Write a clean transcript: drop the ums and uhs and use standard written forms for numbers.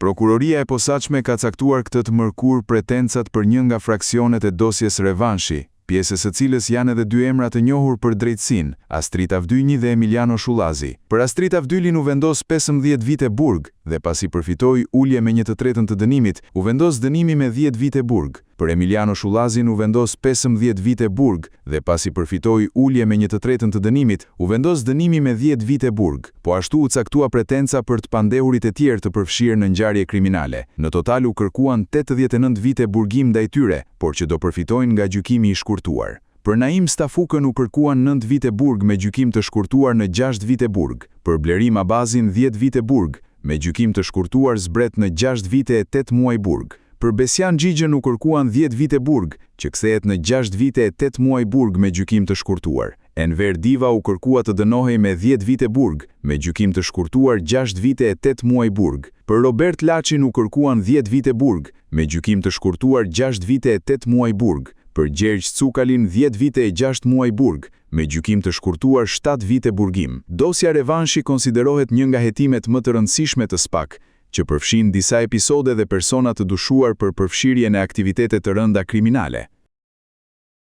Prokuroria e posaçme ka caktuar këtë të mërkur pretencat për një nga fraksionet e dosjes Revanshi, pjesës së cilës janë edhe dy emra të njohur për drejtësinë, Astrit Avdyli dhe Emiliano Shullazi. Për Astrit Avdylin u vendos 15 vite burg dhe pasi përfitoi ulje me 1/3 të dënimit, u vendos dënimi me 10 vite burg. Për Emiliano Shullazin u vendos 15 vite burg dhe pasi përfitoi ulje me 1/3 të dënimit, u vendos dënimi me 10 vite burg, po ashtu u caktua pretenca për të pandehurit e tjerë të përfshirë në ngjarje kriminale. Në total u kërkuan 89 vite burgim ndaj tyre, por që do përfitojnë nga gjykimi i shkurtuar. Për Naim Stafukën u kërkuan 9 vite burg me gjykim të shkurtuar në 6 vite burg. Për Blerim Abazin 10 vite burg, me gjykim të shkurtuar zbret në 6 vite e 8 muaj burg. Për Besian Xhixhen u kërkuan 10 vite burg, që kthehet në 6 vite e 8 muaj burg me gjykim të shkurtuar. Enver Diva u kërkua të dënohej me 10 vite burg, me gjykim të shkurtuar 6 vite e 8 muaj burg. Për Robert Laçin u kërkuan 10 vite burg, me gjykim të shkurtuar 6 vite e 8 muaj burg. Për Gjergj Cukalin 10 vite e 6 muaj burg, me gjykim të shkurtuar 7 vite burgim. Dosja Revanshi konsiderohet një nga hetimet më të rëndësishme të SPAK, që përfshin disa episode dhe persona të dyshuar për përfshirje në aktivitete të rënda kriminale.